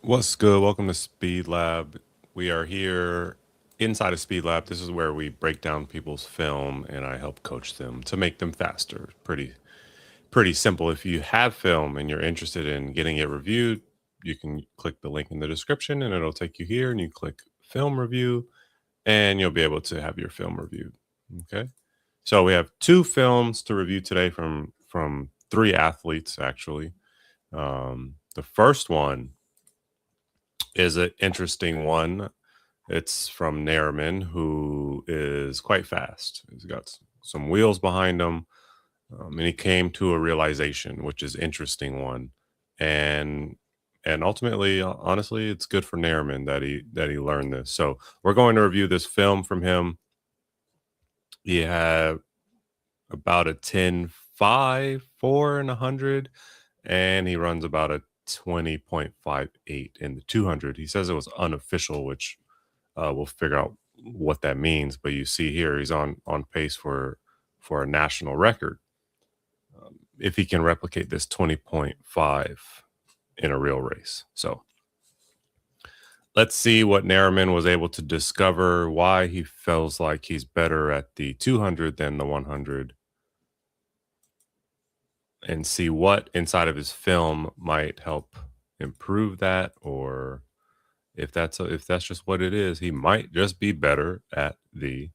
What's good? Welcome to Speed Lab. We are here inside of Speed Lab. This is where we break down people's film and I help coach them to make them faster. Pretty simple. If you have film and you're interested in getting it reviewed, you can click the link in the description and it'll take you here and you click film review and you'll be able to have your film reviewed. Okay? So we have two films to review today from three athletes actually. The first one is an interesting one. It's from Nairman, who is quite fast. He's got some wheels behind him, and he came to a realization, which is interesting one, and and ultimately, honestly, it's good for Nairman that he learned this. So we're going to review this film from him. He had about a 10.5, 4 and 100, and he runs about a 20.58 in the 200. He says it was unofficial, which we'll figure out what that means. But you see here, he's on pace for a national record if he can replicate this 20.5 in a real race. So let's see what Narriman was able to discover, why he feels like he's better at the 200 than the 100, and see what inside of his film might help improve that, or if that's just what it is, he might just be better at the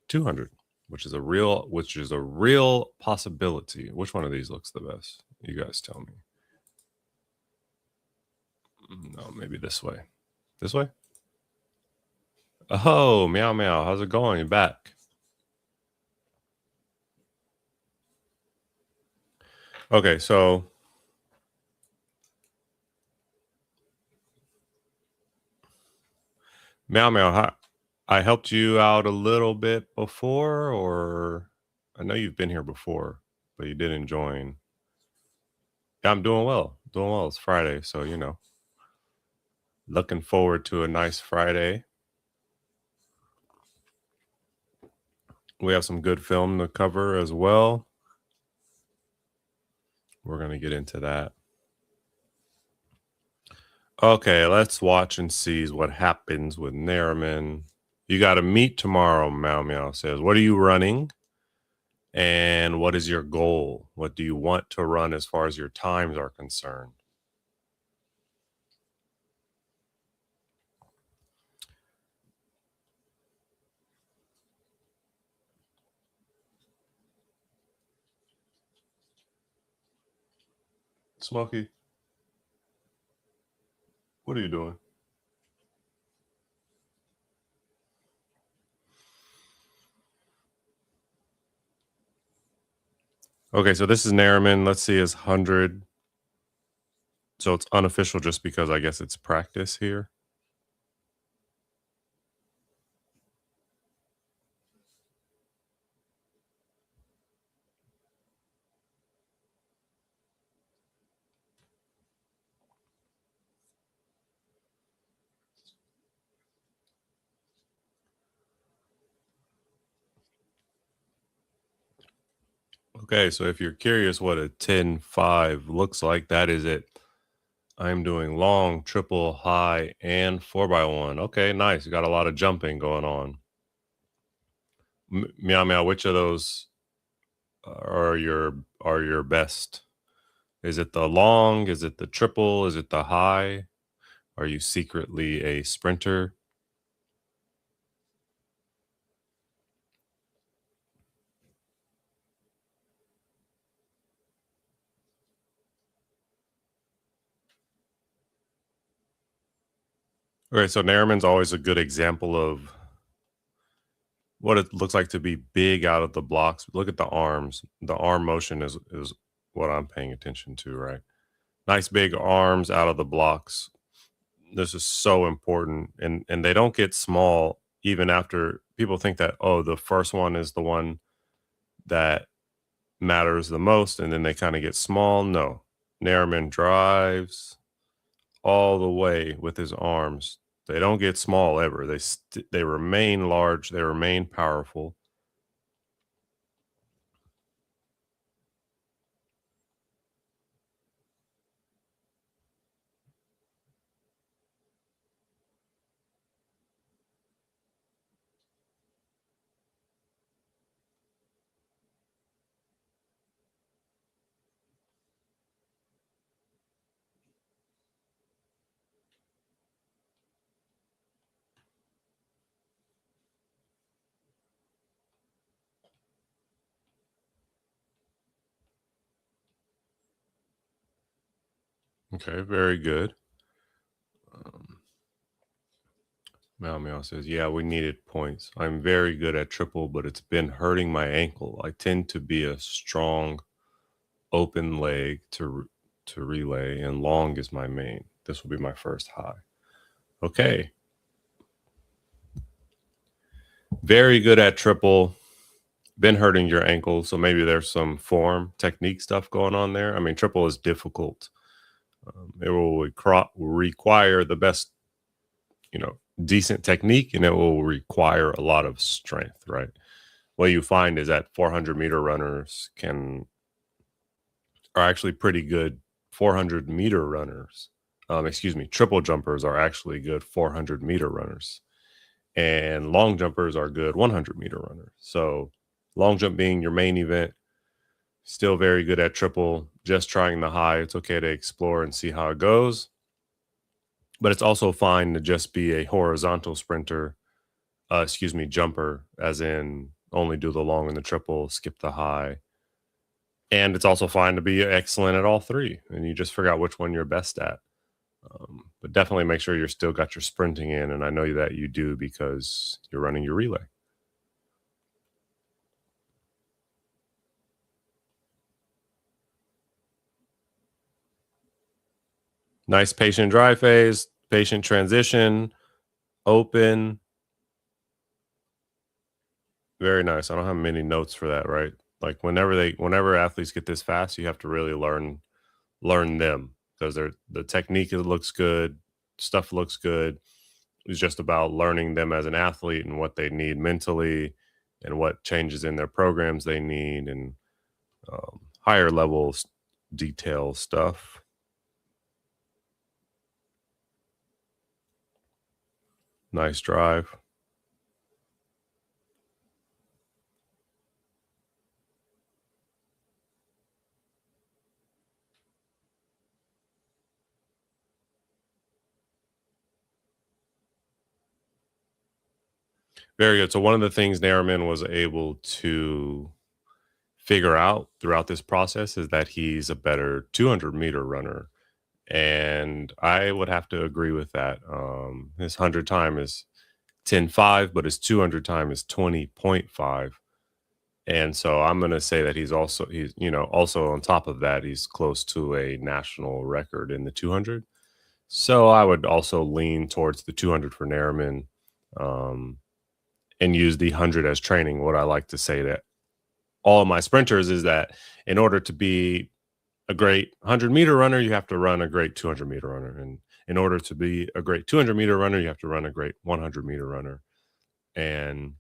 200, which is a real possibility. Which one of these looks the best? You guys tell me. No, maybe this way. This way? Oh, meow meow. How's it going? You're back. Okay, so meow meow, I helped you out a little bit before, or I know you've been here before, but you didn't join. Yeah, I'm doing well. Doing well. It's Friday, so looking forward to a nice Friday. We have some good film to cover as well. We're gonna get into that. Okay, let's watch and see what happens with Nariman. You got to meet tomorrow, Meow Meow says. What are you running? And what is your goal? What do you want to run as far as your times are concerned? Smokey, what are you doing? Okay, so this is Nariman. Let's see his 100. So it's unofficial just because I guess it's practice here. Okay, so if you're curious what a 10.5 looks like, that is it. I'm doing long, triple, high, and 4x1. Okay, nice. You got a lot of jumping going on. Meow meow. Which of those are your best? Is it the long? Is it the triple? Is it the high? Are you secretly a sprinter? Okay, so Nairman's always a good example of what it looks like to be big out of the blocks. Look at the arms. The arm motion is what I'm paying attention to, right? Nice big arms out of the blocks. This is so important, and they don't get small even after people think that, oh, the first one is the one that matters the most, and then they kind of get small. No, Nairman drives all the way with his arms. They don't get small ever. They remain large. They remain powerful. Okay, very good. Meow Meow says, yeah, we needed points. I'm very good at triple, but it's been hurting my ankle. I tend to be a strong open leg to relay, and long is my main. This will be my first high. Okay. Very good at triple. Been hurting your ankle, so maybe there's some form technique stuff going on there. I mean, triple is difficult. It will require the best, decent technique, and it will require a lot of strength, right? What you find is that 400-meter runners are actually pretty good 400-meter runners. Excuse me, triple jumpers are actually good 400-meter runners, and long jumpers are good 100-meter runners. So, long jump being your main event, still very good at triple, just trying the high. It's okay to explore and see how it goes, but it's also fine to just be a horizontal sprinter, jumper, as in only do the long and the triple, skip the high. And it's also fine to be excellent at all three, and you just figure out which one you're best at. But definitely make sure you're still got your sprinting in, and I know that you do because you're running your relay. Nice patient dry phase, patient transition, open. Very nice. I don't have many notes for that, right? Like whenever athletes get this fast, you have to really learn them because the technique looks good, stuff looks good. It's just about learning them as an athlete and what they need mentally and what changes in their programs they need and higher levels detail stuff. Nice drive. Very good. So one of the things Nariman was able to figure out throughout this process is that he's a better 200-meter runner. And I would have to agree with that. His 100 time is 10.5, but his 200 time is 20.5. And so I'm going to say that he's also on top of that, he's close to a national record in the 200. So I would also lean towards the 200 for Nariman, um, and use the 100 as training. What I like to say to all of my sprinters is that in order to be a great 100-meter runner, you have to run a great 200-meter runner. And in order to be a great 200-meter runner, you have to run a great 100-meter runner. And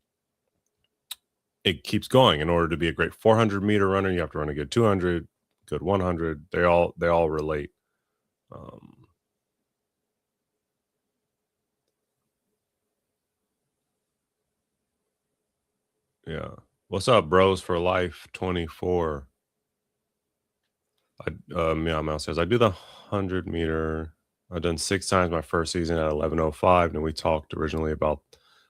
it keeps going. In order to be a great 400-meter runner, you have to run a good 200, good 100. They all relate. Um, yeah. What's up, bros for life 24? Meow Meow says, I do the 100-meter. I've done 6 times my first season at 11:05. And we talked originally about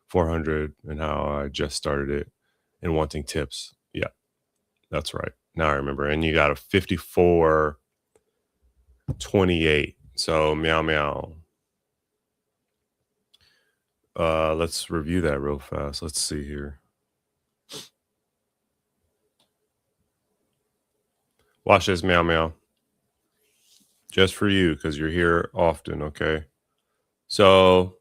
400 and how I just started it and wanting tips. Yeah, that's right. Now I remember. And you got a 54:28. So Meow Meow. Let's review that real fast. Let's see here. Watch this, Meow Meow. Just for you, because you're here often, okay? So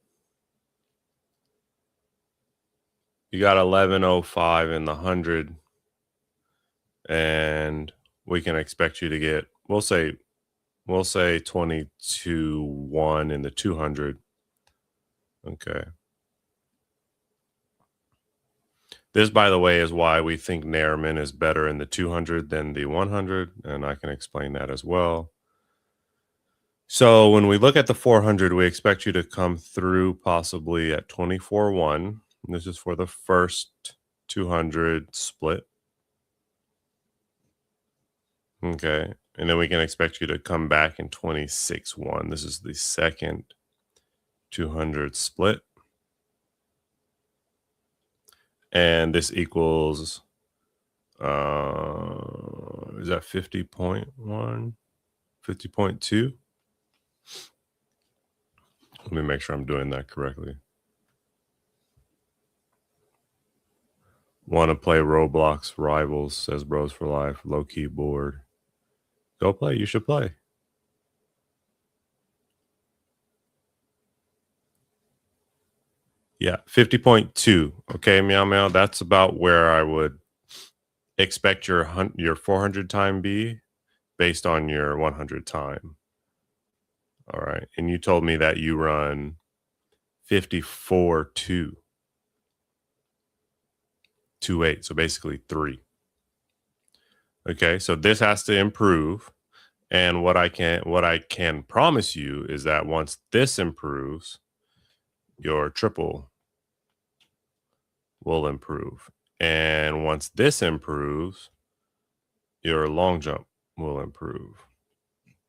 you got 11:05 in the 100, and we can expect you to get, we'll say 22.1 in the 200. Okay. This, by the way, is why we think Nairman is better in the 200 than the 100, and I can explain that as well. So when we look at the 400, we expect you to come through possibly at 24.1. This is for the first 200 split. Okay. And then we can expect you to come back in 26.1. This is the second 200 split. And this equals, is that 50.1, 50.2? Let me make sure I'm doing that correctly. Want to play Roblox Rivals, says Bros for Life. Low key board. Go play. You should play. Yeah, 50.2. Okay, meow meow. That's about where I would expect your 400 time be based on your 100 time. All right. And you told me that you run 54.2. 2.8. So basically 3. Okay, so this has to improve. And what I can promise you is that once this improves, your triple will improve. And once this improves, your long jump will improve.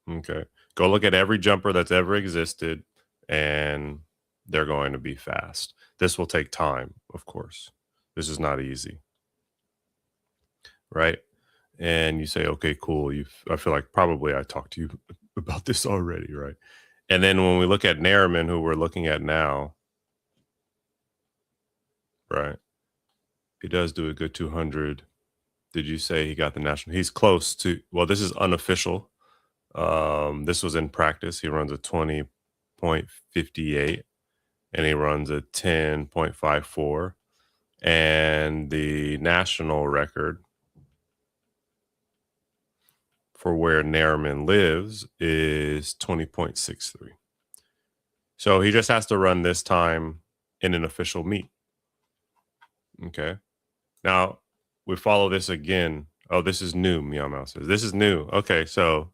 Okay. Go look at every jumper that's ever existed, and they're going to be fast. This will take time, of course. This is not easy. Right? And you say, okay, cool. I feel like probably I talked to you about this already, right? And then when we look at Nariman, who we're looking at now, right? He does do a good 200. Did you say he got the national? He's close to, well, this is unofficial. This was in practice. He runs a 20.58 and he runs a 10.54. And the national record for where Nariman lives is 20.63. So he just has to run this time in an official meet. Okay. Now we follow this again. Oh, this is new, Meow Meow says. This is new. Okay, so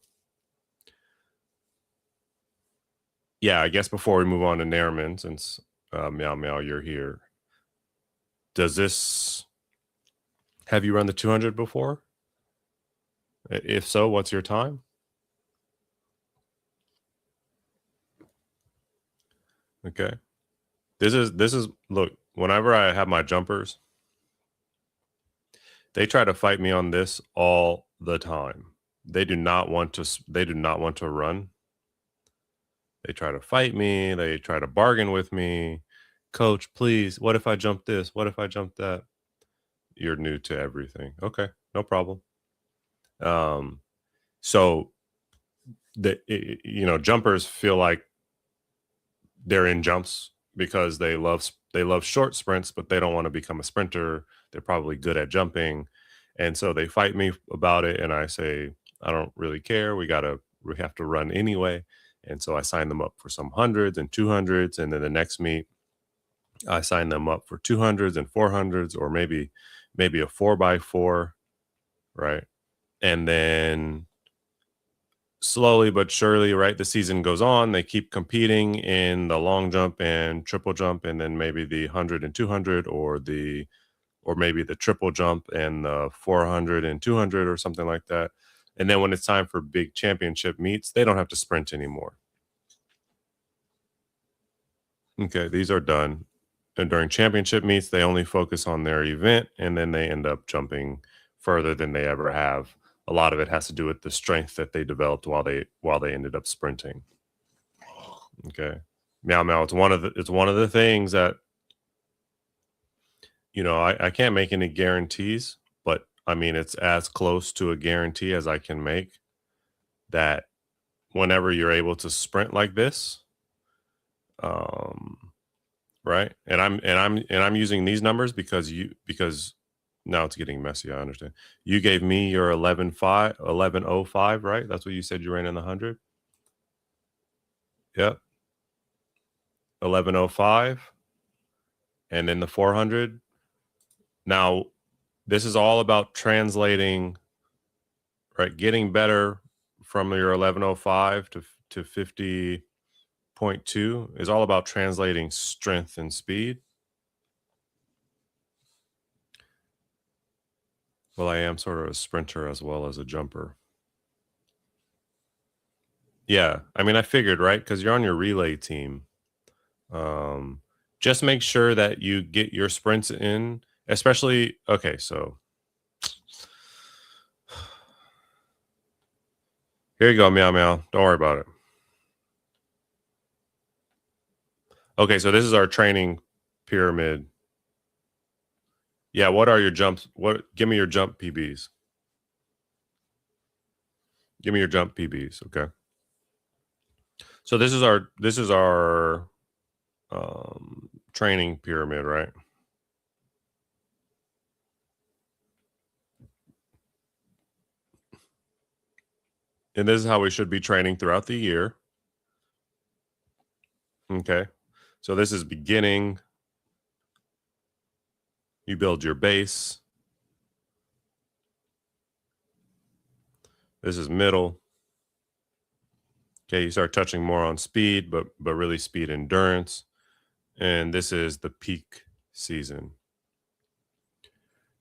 yeah, I guess before we move on to Nariman, since Meow Meow, you're here. Does this have you run the 200 before? If so, what's your time? Okay. This is look, whenever I have my jumpers, they try to fight me on this all the time. They do not want to run. They try to fight me, they try to bargain with me. Coach, please, what if I jump this? What if I jump that? You're new to everything. Okay, no problem. Um so jumpers feel like they're in jumps because they love short sprints, but they don't want to become a sprinter. They're probably good at jumping, and so they fight me about it. And I say, I don't really care. We have to run anyway. And so I sign them up for some hundreds and 200s, and then the next meet I sign them up for 200s and 400s, or maybe a 4x4, right? And then slowly but surely, right, the season goes on, they keep competing in the long jump and triple jump, and then maybe the 100 and 200, or maybe the triple jump and the 400 and 200 or something like that. And then when it's time for big championship meets, they don't have to sprint anymore. Okay, these are done. And during championship meets, they only focus on their event, and then they end up jumping further than they ever have. A lot of it has to do with the strength that they developed while they ended up sprinting. Okay. Meow meow. It's one of the things that, I can't make any guarantees, but I mean it's as close to a guarantee as I can make that whenever you're able to sprint like this, um, right? And I'm using these numbers because now it's getting messy. I understand. You gave me your 11.05, right? That's what you said you ran in the 100. Yep. 11.05, and then the 400. Now, this is all about translating, right? Getting better from your 11.05 to 50.2 is all about translating strength and speed. Well, I am sort of a sprinter as well as a jumper. Yeah, I mean, I figured, right? Because you're on your relay team. Just make sure that you get your sprints in, especially. Okay, so here you go, meow meow. Don't worry about it. Okay, so this is our training pyramid. Yeah, what are your jumps? Give me your jump PBs. Give me your jump PBs, okay? So this is our training pyramid, right? And this is how we should be training throughout the year. Okay. So this is beginning. You build your base. This is middle. Okay, you start touching more on speed, but really speed endurance. And this is the peak season.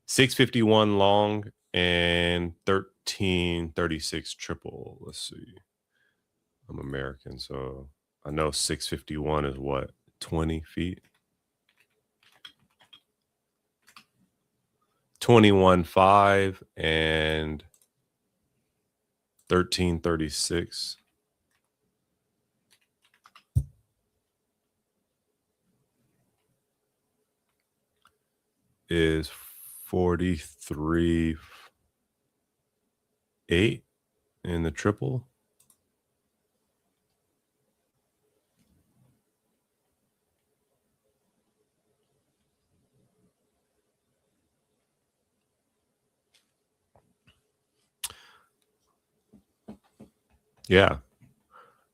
651 long and 1336 triple. Let's see. I'm American, so I know 651 is what? 20 feet? 21.5 and 1336 is 43.8 in the triple. Yeah.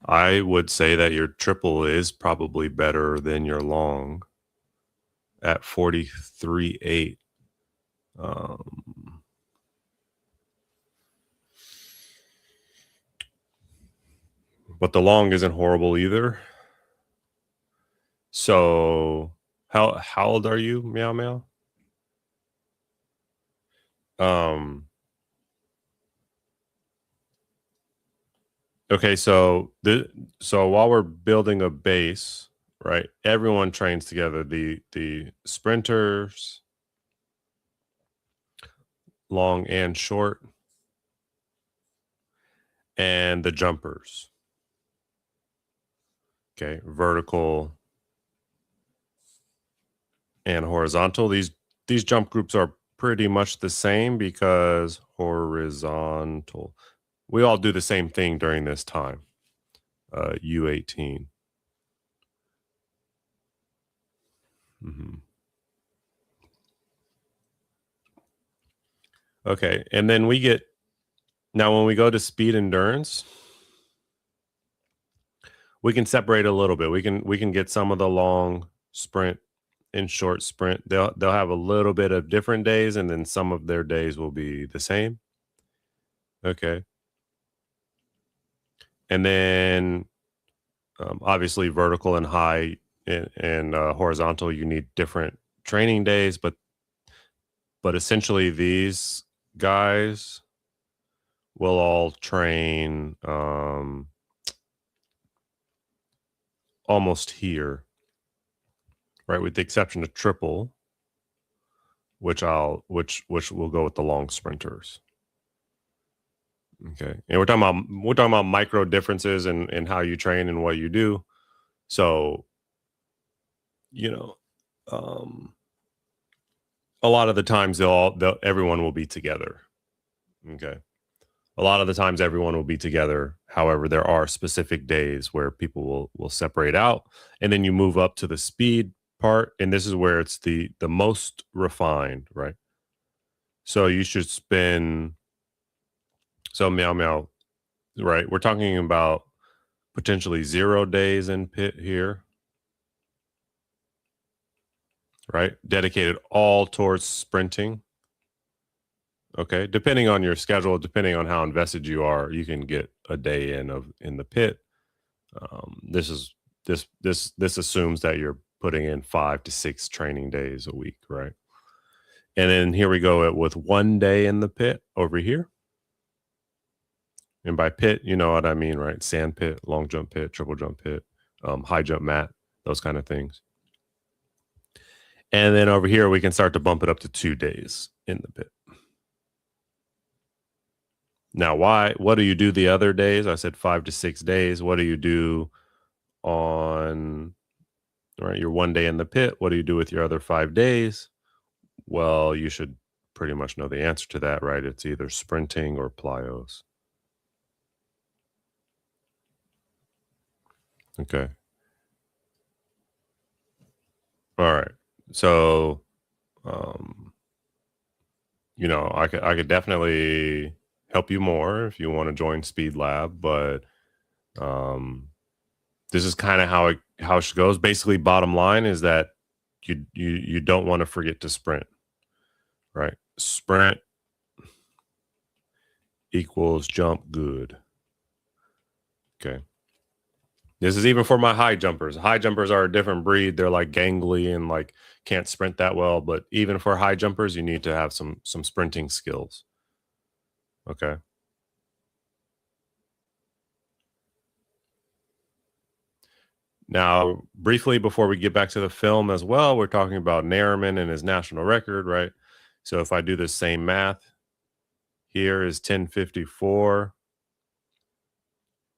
I would say that your triple is probably better than your long at 43.8. But the long isn't horrible either. So how old are you, Meow Meow? Okay, so while we're building a base, right? Everyone trains together. The sprinters, long and short, and the jumpers. Okay, vertical and horizontal. These jump groups are pretty much the same because horizontal. We all do the same thing during this time. U18. Okay, and then now when we go to speed endurance, we can separate a little bit. We can get some of the long sprint and short sprint. They'll have a little bit of different days, and then some of their days will be the same. Okay, and then obviously vertical and high and horizontal, you need different training days, but essentially these guys will all train almost here, right? With the exception of triple, which will go with the long sprinters. Okay, and we're talking about micro differences in how you train and what you do. So, you know, a lot of the times everyone will be together. Okay, a lot of the times everyone will be together. However, there are specific days where people will separate out, and then you move up to the speed part, and this is where it's the most refined, right? So you should spend Meow Meow, right? We're talking about potentially 0 days in pit here, right? Dedicated all towards sprinting. Okay, depending on your schedule, depending on how invested you are, you can get a day in the pit. This assumes that you're putting in 5 to 6 training days a week, right? And then here we go with 1 day in the pit over here. And by pit, you know what I mean, right? Sand pit, long jump pit, triple jump pit, high jump mat, those kind of things. And then over here, we can start to bump it up to 2 days in the pit. Now, what do you do the other days? I said 5 to 6 days. What do you do on, right? You're 1 day in the pit. What do you do with your other 5 days? Well, you should pretty much know the answer to that, right? It's either sprinting or plyos. Okay. All right. So, um, I could definitely help you more if you want to join Speed Lab, but um, this is kind of how it goes. Basically, bottom line is that you don't want to forget to sprint, right? Sprint equals jump good. Okay. This is even for my high jumpers. High jumpers are a different breed. They're like gangly and like can't sprint that well. But even for high jumpers, you need to have some sprinting skills. Okay. Now, briefly before we get back to the film as well, we're talking about Nairman and his national record, right? So if I do the same math, here is 10:54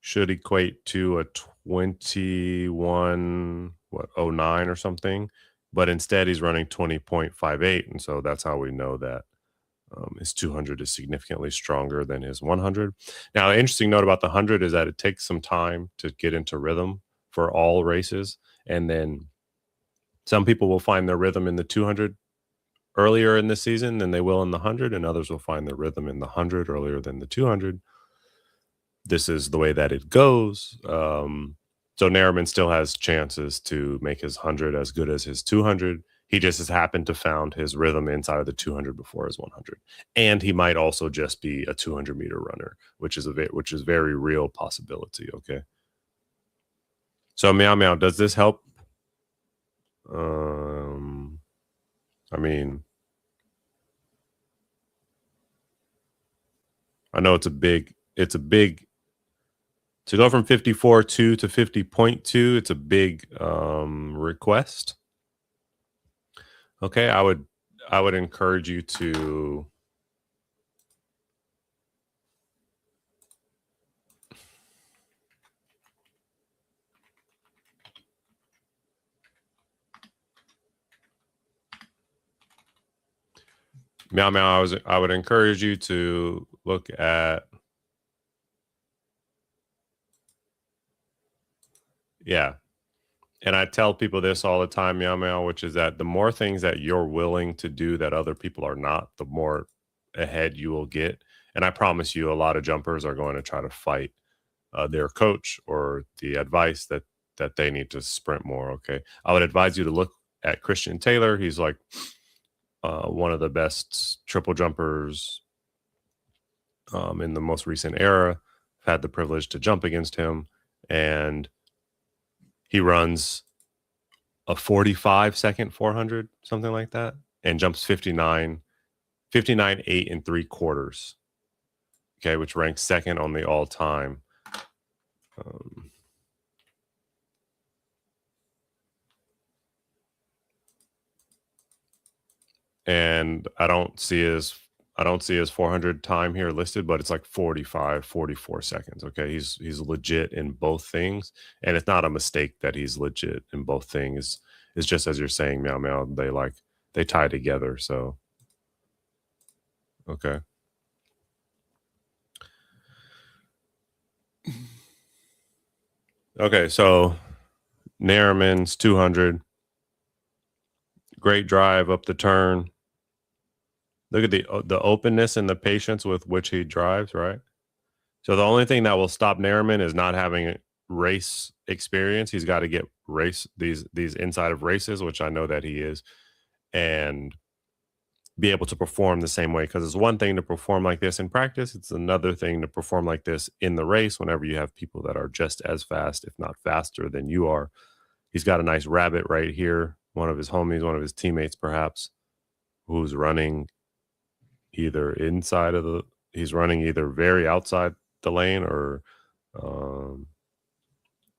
should equate to a 21:09 or something, but instead he's running 20.58, and so that's how we know that his 200 is significantly stronger than his 100. Now, an interesting note about the 100 is that it takes some time to get into rhythm for all races, and then some people will find their rhythm in the 200 earlier in the season than they will in the 100, and others will find their rhythm in the 100 earlier than the 200. This is the way that it goes. So Nairman still has chances to make his 100 as good as his 200. He just has happened to found his rhythm inside of the 200 before his 100, and he might also just be a 200-meter runner, which is very real possibility. Okay. So Meow Meow, does this help? I mean, I know it's a big to go from 54.2 to 50.2. It's a big request. Okay, I would encourage you to Meow Meow. I would encourage you to look at and I tell people this all the time, Meow Meow, which is that the more things that you're willing to do that other people are not, the more ahead you will get. And I promise you, a lot of jumpers are going to try to fight their coach or the advice that they need to sprint more. Okay, I would advise you to look at Christian Taylor. He's like one of the best triple jumpers in the most recent era. I've had the privilege to jump against him, and he runs a 45-second 400, something like that, and jumps 59.8 3/4. Okay, which ranks second on the all-time. And I don't see his 400 time here listed, but it's like 45, 44 seconds. Okay, he's legit in both things, and it's not a mistake that he's legit in both things. It's just as you're saying, Meow Meow. They tie together. So okay. Okay, so Nairman's 200. Great drive up the turn. Look at the openness and the patience with which he drives, right? So the only thing that will stop Nairman is not having race experience. He's got to get these inside of races, which I know that he is, and be able to perform the same way. Because it's one thing to perform like this in practice. It's another thing to perform like this in the race whenever you have people that are just as fast, if not faster than you are. He's got a nice rabbit right here. One of his homies, one of his teammates, perhaps, who's running either he's running either very outside the lane or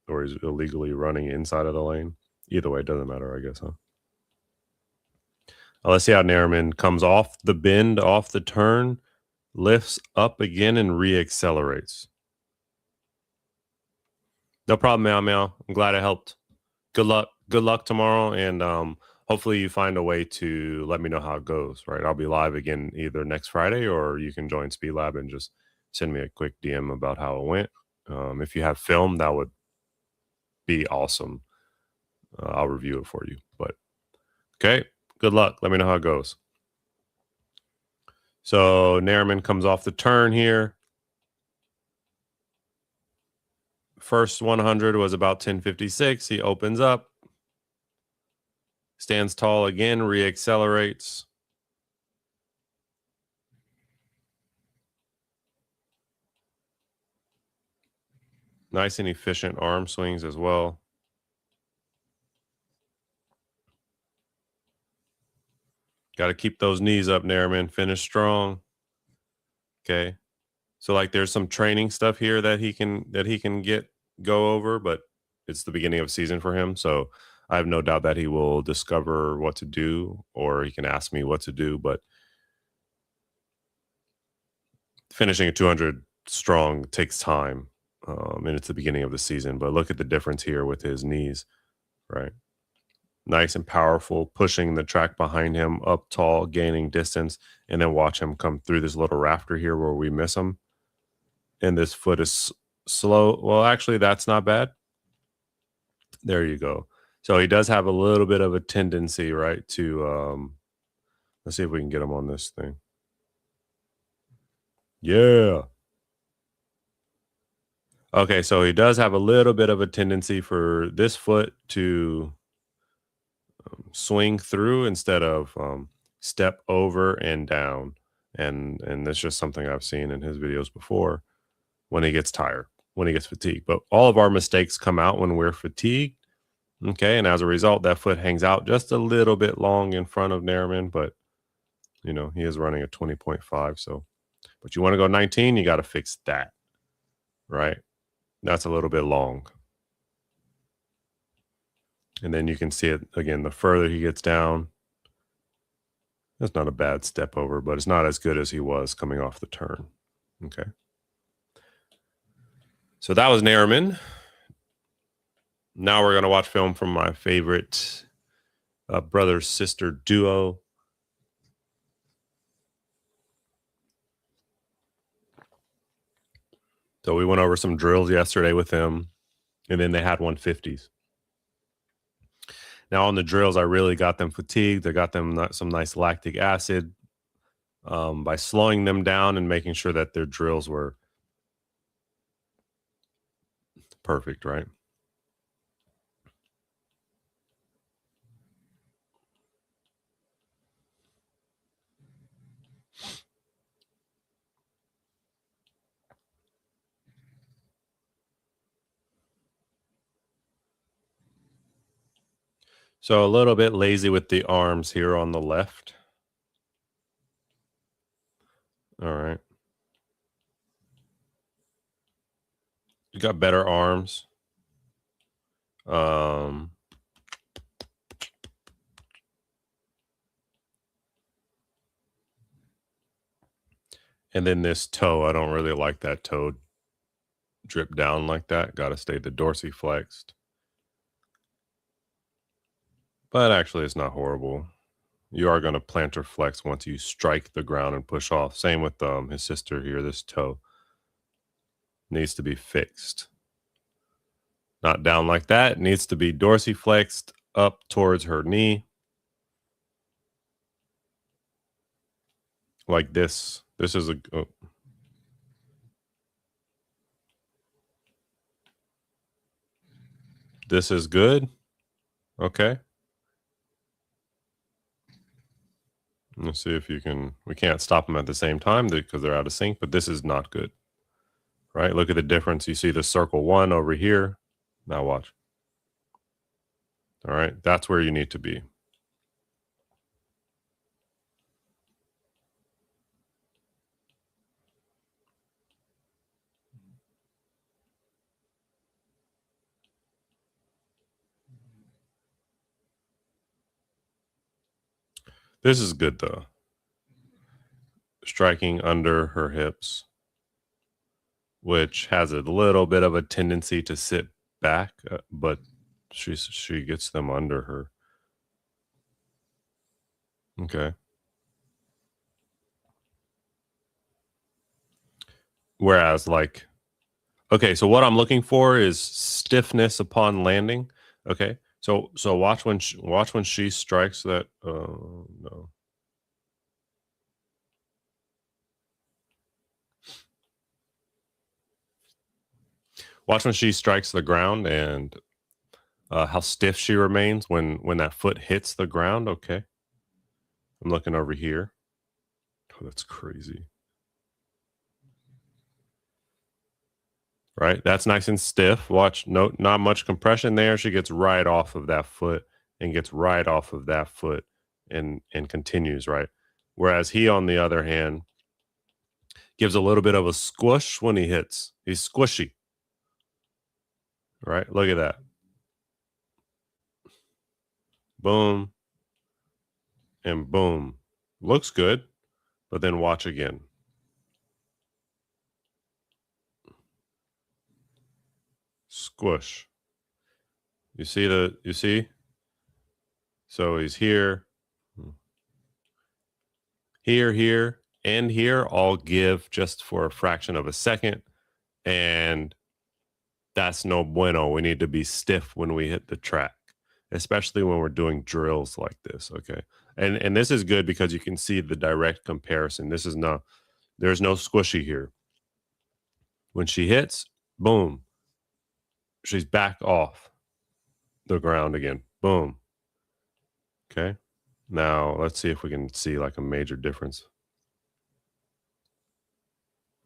he's illegally running inside of the lane. Either way, it doesn't matter, I guess, huh? Let's see how Nairman comes off the bend, off the turn, lifts up again, and re-accelerates. No problem, Meow Meow. I'm glad I helped. Good luck. good luck tomorrow, and hopefully you find a way to let me know how it goes. Right, I'll be live again either next Friday, or you can join Speed Lab and just send me a quick DM about how it went. If you have film, that would be awesome. I'll review it for you. But okay, good luck. Let me know how it goes. So Nariman comes off the turn here. First 100 was about 1056. He opens up, stands tall again, reaccelerates. Nice and efficient arm swings as well. Got to keep those knees up, Nariman. Finish strong. Okay. So like there's some training stuff here that he can go over, but it's the beginning of season for him. So I have no doubt that he will discover what to do, or he can ask me what to do. But finishing at 200 strong takes time. And it's the beginning of the season. But look at the difference here with his knees, right? Nice and powerful, pushing the track behind him up tall, gaining distance, and then watch him come through this little rafter here where we miss him. And this foot is slow. Well, actually, that's not bad. There you go. So he does have a little bit of a tendency, right, to let's see if we can get him on this thing. Yeah. Okay, so he does have a little bit of a tendency for this foot to swing through instead of step over and down. And that's just something I've seen in his videos before when he gets tired, when he gets fatigued. But all of our mistakes come out when we're fatigued. Okay, and as a result, that foot hangs out just a little bit long in front of Nariman, but you know, he is running a 20.5. So, but you want to go 19, you got to fix that, right? That's a little bit long. And then you can see it again, the further he gets down, that's not a bad step over, but it's not as good as he was coming off the turn. Okay. So that was Nariman. Now we're going to watch film from my favorite brother-sister duo. So we went over some drills yesterday with them, and then they had 150s. Now on the drills, I really got them fatigued. I got them some nice lactic acid by slowing them down and making sure that their drills were perfect, right? So a little bit lazy with the arms here on the left. All right. You got better arms. And then this toe, I don't really like that toe drip down like that. Got to stay the dorsiflexed. But actually, it's not horrible. You are going to plantar flex once you strike the ground and push off. Same with his sister here. This toe needs to be fixed. Not down like that. It needs to be dorsiflexed up towards her knee. Like this. This is a... Oh. This is good. Okay. Let's see if you can... We can't stop them at the same time because they're out of sync, but this is not good. Right? Look at the difference. You see the circle 1 over here. Now watch. All right. That's where you need to be. This is good, though. Striking under her hips, which has a little bit of a tendency to sit back, but She gets them under her. Okay. Whereas like okay, so what I'm looking for is stiffness upon landing. Okay. So watch when she strikes that no. Watch when she strikes the ground and how stiff she remains when that foot hits the ground. Okay. I'm looking over here. Oh, that's crazy. Right? That's nice and stiff. Watch, no, not much compression there. She gets right off of that foot and gets right off of that foot and continues, right? Whereas he, on the other hand, gives a little bit of a squish when he hits. He's squishy, right? Look at that. Boom and boom. Looks good, but then watch again. Squish. You see? So he's here, here, and here all give just for a fraction of a second. And that's no bueno. We need to be stiff when we hit the track, especially when we're doing drills like this. Okay. And this is good because you can see the direct comparison. This is no, there's no squishy here. When she hits, boom, she's back off the ground again. Boom. Okay. Now let's see if we can see like a major difference.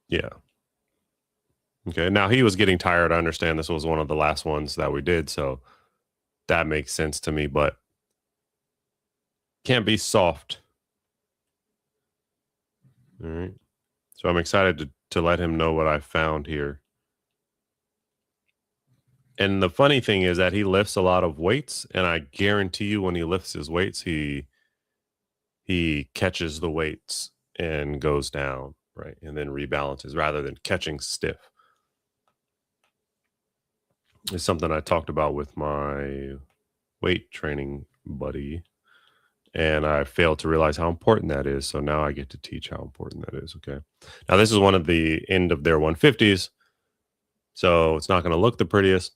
Yeah. Okay. Now he was getting tired. I understand this was one of the last ones that we did. So that makes sense to me, but can't be soft. All right. So I'm excited to let him know what I found here. And the funny thing is that he lifts a lot of weights, and I guarantee you when he lifts his weights, he catches the weights and goes down, right? And then rebalances rather than catching stiff. It's something I talked about with my weight training buddy, and I failed to realize how important that is. So now I get to teach how important that is. Okay. Now this is one of the end of their 150s, so it's not going to look the prettiest.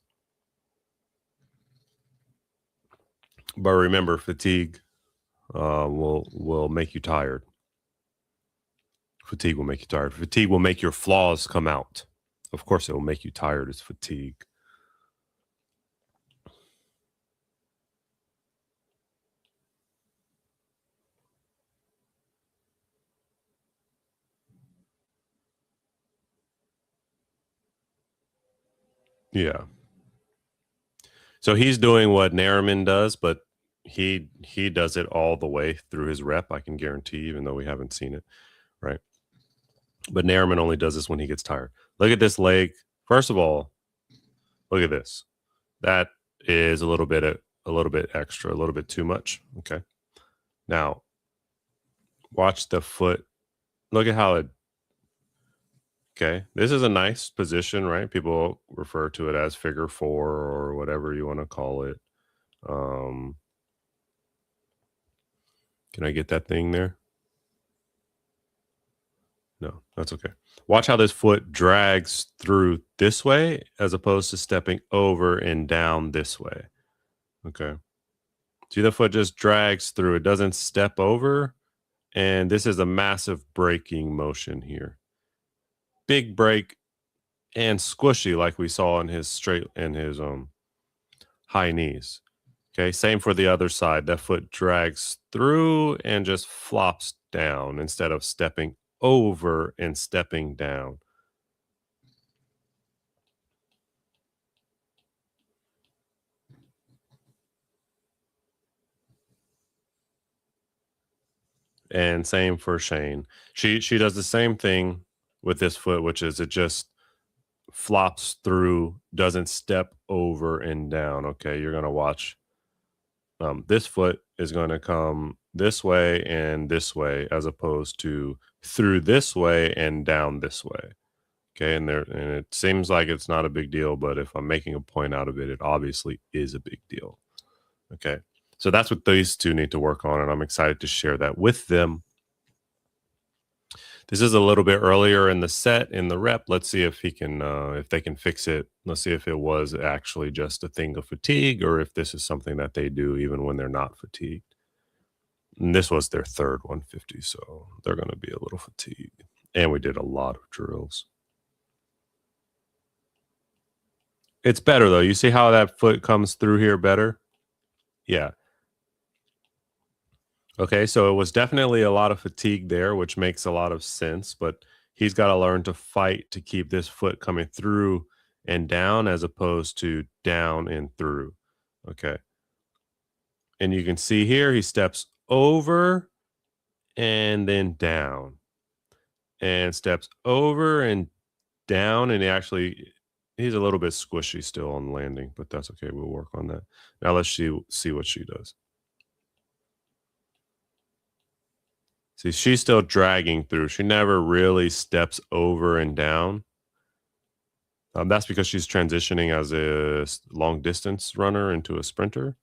But remember, fatigue will make you tired. Fatigue will make you tired. Fatigue will make your flaws come out. Of course, it will make you tired. It's fatigue. Yeah. So he's doing what Nariman does, but he does it all the way through his rep. I can guarantee, even though we haven't seen it, right? But Nariman only does this when he gets tired. Look at this leg. First of all, look at this. That is a little bit extra, a little bit too much. Okay. Now, watch the foot. Look at how it okay. This is a nice position, right? People refer to it as figure four or whatever you want to call it. Um, can I get that thing there? No, that's okay. Watch how this foot drags through this way as opposed to stepping over and down this way. Okay. See, the foot just drags through. It doesn't step over. And this is a massive braking motion here. Big break and squishy like we saw in his straight and his high knees. Okay, same for the other side. That foot drags through and just flops down instead of stepping over and stepping down. And same for Shane. She does the same thing with this foot, which is it just flops through, doesn't step over and down. Okay, you're gonna watch. This foot is going to come this way and this way, as opposed to through this way and down this way. Okay, and it seems like it's not a big deal, but if I'm making a point out of it, it obviously is a big deal. Okay. So that's what these two need to work on, and I'm excited to share that with them. This is a little bit earlier in the set in the rep. Let's see if if they can fix it. Let's see if it was actually just a thing of fatigue or if this is something that they do even when they're not fatigued. And this was their third 150, so they're going to be a little fatigued. And we did a lot of drills. It's better though. You see how that foot comes through here better? Yeah. Okay, so it was definitely a lot of fatigue there, which makes a lot of sense, but he's got to learn to fight to keep this foot coming through and down as opposed to down and through. Okay. And you can see here he steps over and then down and steps over and down, and he's a little bit squishy still on landing, but that's okay. We'll work on that. Now let's see what she does. See, she's still dragging through. She never really steps over and down. That's because she's transitioning as a long distance runner into a sprinter.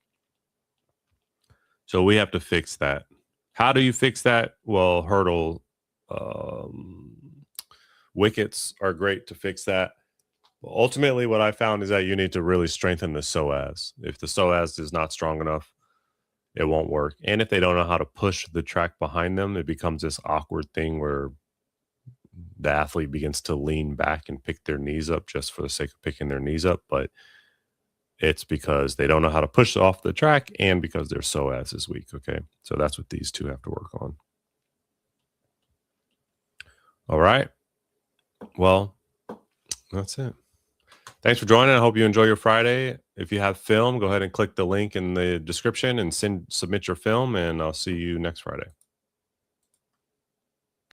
So we have to fix that. How do you fix that? Well, hurdle wickets are great to fix that. Well, ultimately, what I found is that you need to really strengthen the psoas. If the psoas is not strong enough, it won't work. And if they don't know how to push the track behind them, it becomes this awkward thing where the athlete begins to lean back and pick their knees up just for the sake of picking their knees up. But it's because they don't know how to push off the track and because their psoas is weak. Okay. So that's what these two have to work on. All right. Well, that's it. Thanks for joining. I hope you enjoy your Friday. If you have film, go ahead and click the link in the description and submit your film, and I'll see you next Friday.